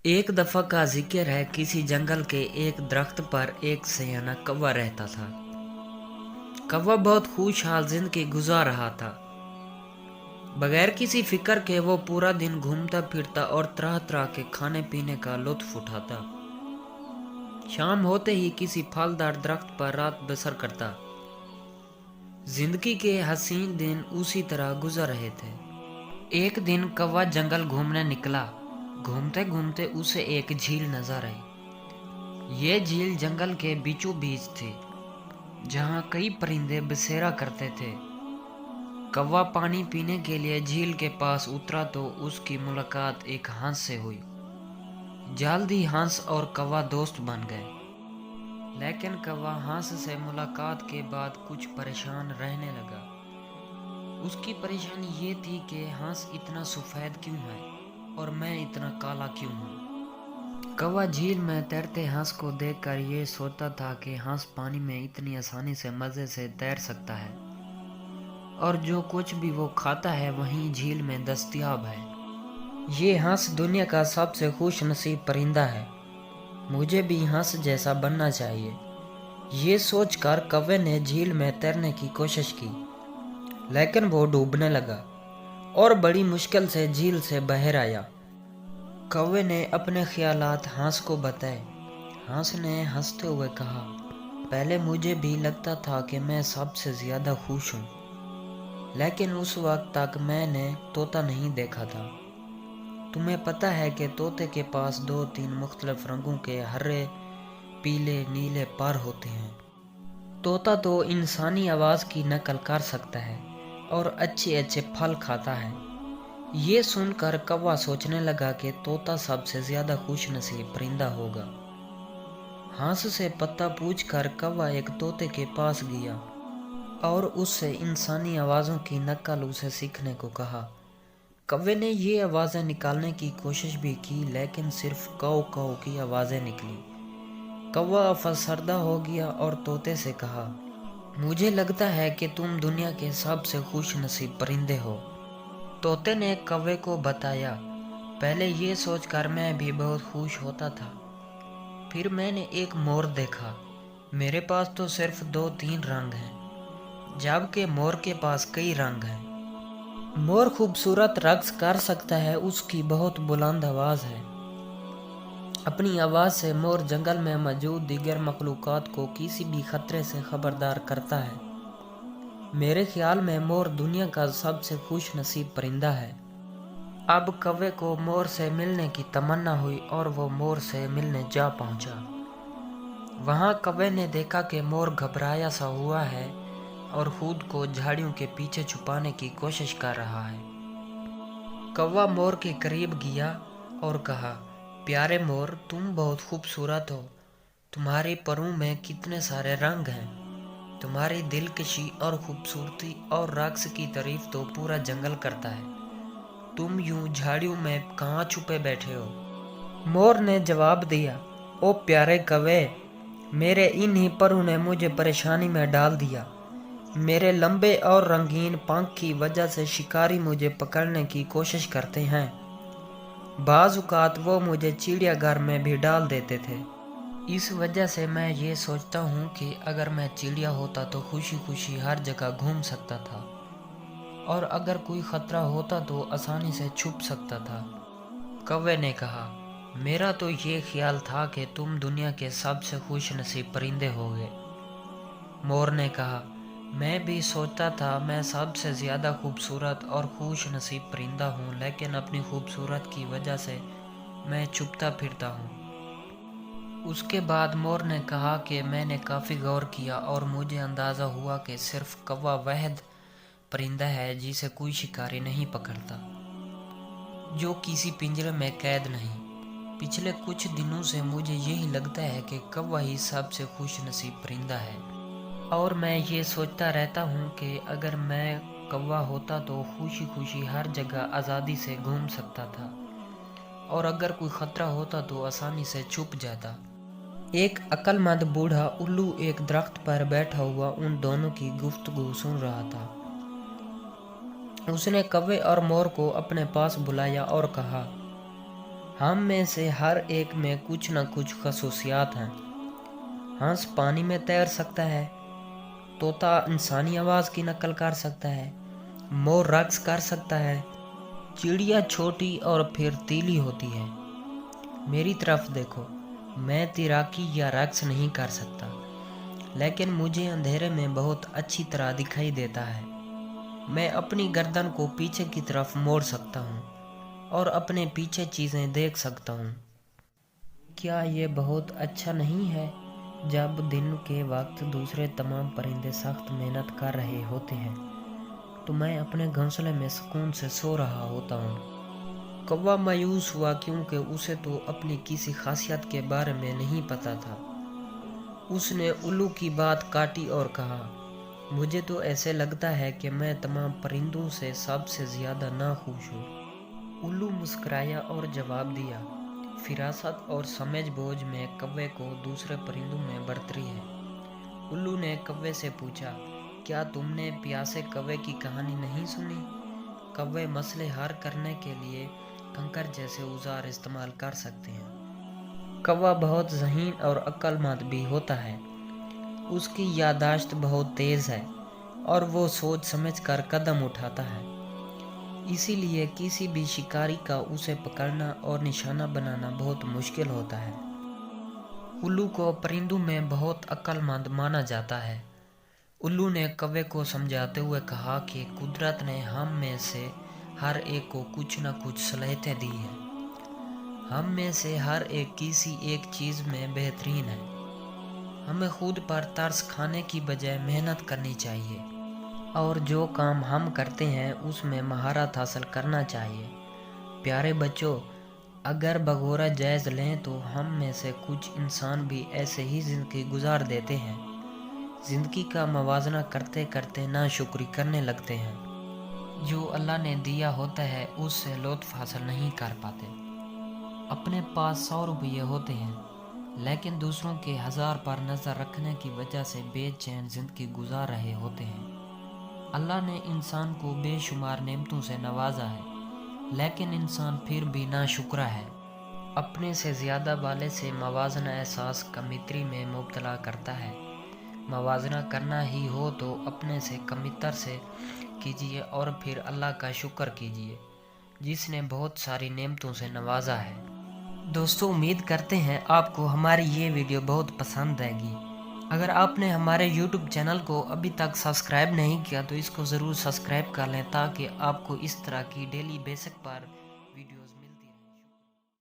एक दफा का जिक्र है, किसी जंगल के एक दरख्त पर एक सयाना कौवा रहता था। कौवा बहुत खुशहाल जिंदगी गुजार रहा था। बगैर किसी फिक्र के वो पूरा दिन घूमता फिरता और तरह तरह के खाने पीने का लुत्फ उठाता। शाम होते ही किसी फलदार दरख्त पर रात बसर करता। जिंदगी के हसीन दिन उसी तरह गुजर रहे थे। एक दिन कौवा जंगल घूमने निकला। घूमते घूमते उसे एक झील नजर आई। ये झील जंगल के बीचों बीच थी, जहाँ कई परिंदे बसेरा करते थे। कौवा पानी पीने के लिए झील के पास उतरा तो उसकी मुलाकात एक हंस से हुई। जल्द ही हंस और कौवा दोस्त बन गए। लेकिन कौवा हंस से मुलाकात के बाद कुछ परेशान रहने लगा। उसकी परेशानी ये थी कि हंस इतना सफेद क्यों है और मैं इतना काला क्यों हूँ। कौवा झील में तैरते हंस को देखकर ये सोचता था कि हंस पानी में इतनी आसानी से मज़े से तैर सकता है और जो कुछ भी वो खाता है वहीं झील में दस्तयाब है। ये हंस दुनिया का सबसे खुश नसीब परिंदा है। मुझे भी हंस जैसा बनना चाहिए। ये सोचकर कौवे ने झील में तैरने की कोशिश की, लेकिन वो डूबने लगा और बड़ी मुश्किल से झील से बाहर आया। कौवे ने अपने ख्यालात हंस को बताए। हंस ने हंसते हुए कहा, पहले मुझे भी लगता था कि मैं सबसे ज़्यादा खुश हूँ, लेकिन उस वक्त तक मैंने तोता नहीं देखा था। तुम्हें पता है कि तोते के पास 2-3 मुख्तलिफ रंगों के हरे, पीले, नीले पर होते हैं। तोता तो इंसानी आवाज़ की नकल कर सकता है और अच्छे अच्छे फल खाता है। ये सुनकर कौवा सोचने लगा कि तोता सबसे ज़्यादा खुश नसीब परिंदा होगा। हंस से पता पूछकर कौवा एक तोते के पास गया और उससे इंसानी आवाज़ों की नकल उसे सीखने को कहा। कौवे ने ये आवाज़ें निकालने की कोशिश भी की, लेकिन सिर्फ कौ कौ की आवाज़ें निकली। कौवा अफसरदा हो गया और तोते से कहा, मुझे लगता है कि तुम दुनिया के सबसे खुश नसीब परिंदे हो। तोते ने कौवे को बताया, पहले ये सोचकर मैं भी बहुत खुश होता था, फिर मैंने एक मोर देखा। मेरे पास तो सिर्फ 2-3 रंग हैं, जबकि मोर के पास कई रंग हैं। मोर खूबसूरत रक्स कर सकता है, उसकी बहुत बुलंद आवाज़ है। अपनी आवाज़ से मोर जंगल में मौजूद दीगर मखलूक़ात को किसी भी खतरे से खबरदार करता है। मेरे ख्याल में मोर दुनिया का सबसे खुश नसीब परिंदा है। अब कौवे को मोर से मिलने की तमन्ना हुई और वो मोर से मिलने जा पहुंचा। वहां कौवे ने देखा कि मोर घबराया सा हुआ है और खुद को झाड़ियों के पीछे छुपाने की कोशिश कर रहा है। कौवा मोर के करीब गया और कहा, प्यारे मोर, तुम बहुत खूबसूरत हो। तुम्हारे परों में कितने सारे रंग हैं। तुम्हारी दिलकशी और खूबसूरती और रक्स की तारीफ तो पूरा जंगल करता है। तुम यूं झाड़ियों में कहाँ छुपे बैठे हो? मोर ने जवाब दिया, ओ प्यारे कौवे, मेरे इन्हीं परों ने मुझे परेशानी में डाल दिया। मेरे लंबे और रंगीन पंख की वजह से शिकारी मुझे पकड़ने की कोशिश करते हैं। बाज़ औक़ात वो मुझे चिड़ियाघर में भी डाल देते थे। इस वजह से मैं ये सोचता हूँ कि अगर मैं चिड़िया होता तो खुशी खुशी हर जगह घूम सकता था और अगर कोई ख़तरा होता तो आसानी से छुप सकता था। कौवे ने कहा, मेरा तो ये ख्याल था कि तुम दुनिया के सबसे खुश नसीब परिंदे होगे। मोर ने कहा, मैं भी सोचता था मैं सबसे ज़्यादा खूबसूरत और खुश नसीब परिंदा हूँ, लेकिन अपनी खूबसूरत की वजह से मैं छुपता फिरता हूँ। उसके बाद मोर ने कहा कि मैंने काफ़ी गौर किया और मुझे अंदाज़ा हुआ कि सिर्फ कौवा वहद परिंदा है जिसे कोई शिकारी नहीं पकड़ता, जो किसी पिंजरे में कैद नहीं। पिछले कुछ दिनों से मुझे यही लगता है कि कौवा ही सबसे खुश नसीब परिंदा है और मैं ये सोचता रहता हूँ कि अगर मैं कौवा होता तो खुशी खुशी हर जगह आज़ादी से घूम सकता था और अगर कोई ख़तरा होता तो आसानी से छुप जाता। एक अक्लमंद बूढ़ा उल्लू एक दरख्त पर बैठा हुआ उन दोनों की गुफ्तगू सुन रहा था। उसने कौवे और मोर को अपने पास बुलाया और कहा, ہم میں سے ہر ایک میں کچھ نہ کچھ خصوصیات ہیں۔ ہنس پانی میں تیر سکتا ہے، طوطا انسانی آواز کی نقل کر سکتا ہے، مور رقص کر سکتا ہے، چڑیا چھوٹی اور پھر تیلی ہوتی ہے۔ میری طرف دیکھو، میں تیراکی یا رقص نہیں کر سکتا، لیکن مجھے اندھیرے میں بہت اچھی طرح دکھائی دیتا ہے۔ میں اپنی گردن کو پیچھے کی طرف موڑ سکتا ہوں اور اپنے پیچھے چیزیں دیکھ سکتا ہوں۔ کیا یہ بہت اچھا نہیں ہے؟ جب دن کے وقت دوسرے تمام پرندے سخت محنت کر رہے ہوتے ہیں تو میں اپنے گھونسلے میں سکون سے سو رہا ہوتا ہوں۔ کوا مایوس ہوا کیونکہ اسے تو اپنی کسی خاصیت کے بارے میں نہیں پتا تھا۔ اس نے الو کی بات کاٹی اور کہا، مجھے تو ایسے لگتا ہے کہ میں تمام پرندوں سے سب سے زیادہ ناخوش ہوں۔ الو مسکرایا اور جواب دیا، فراست اور سمجھ بوجھ میں کوے کو دوسرے پرندوں میں برتری ہے۔ الو نے کوے سے پوچھا، کیا تم نے پیاسے کوے کی کہانی نہیں سنی؟ کوے مسئلے حل کرنے کے لیے کنکر جیسے اوزار استعمال کر سکتے ہیں۔ کوا بہت ذہین اور عقل مند بھی ہوتا ہے۔ اس کی یادداشت بہت تیز ہے اور وہ سوچ سمجھ کر قدم اٹھاتا ہے۔ اسی لیے کسی بھی شکاری کا اسے پکڑنا اور نشانہ بنانا بہت مشکل ہوتا ہے۔ الو کو پرندوں میں بہت عقل مند مانا جاتا ہے۔ الو نے کوے کو سمجھاتے ہوئے کہا کہ قدرت نے ہم میں سے ہر ایک کو کچھ نہ کچھ صلاحیتیں دی ہیں۔ ہم میں سے ہر ایک کسی ایک چیز میں بہترین ہے۔ ہمیں خود پر ترس کھانے کی بجائے محنت کرنی چاہیے اور جو کام ہم کرتے ہیں اس میں مہارت حاصل کرنا چاہیے۔ پیارے بچوں، اگر بغور جائز لیں تو ہم میں سے کچھ انسان بھی ایسے ہی زندگی گزار دیتے ہیں۔ زندگی کا موازنہ کرتے کرتے ناشکری کرنے لگتے ہیں۔ جو اللہ نے دیا ہوتا ہے اس سے لطف حاصل نہیں کر پاتے۔ اپنے پاس 100 روپے ہوتے ہیں لیکن دوسروں کے 1000 پر نظر رکھنے کی وجہ سے بے چین زندگی گزار رہے ہوتے ہیں۔ اللہ نے انسان کو بے شمار نعمتوں سے نوازا ہے لیکن انسان پھر بھی ناشکرا ہے۔ اپنے سے زیادہ والے سے موازنہ احساس کمتری میں مبتلا کرتا ہے۔ موازنہ کرنا ہی ہو تو اپنے سے کمتر سے کیجیے اور پھر اللہ کا شکر کیجیے جس نے بہت ساری نعمتوں سے نوازا ہے۔ دوستو، امید کرتے ہیں آپ کو ہماری یہ ویڈیو بہت پسند آئے گی۔ اگر آپ نے ہمارے یوٹیوب چینل کو ابھی تک سبسکرائب نہیں کیا تو اس کو ضرور سبسکرائب کر لیں تاکہ آپ کو اس طرح کی ڈیلی بیسک پر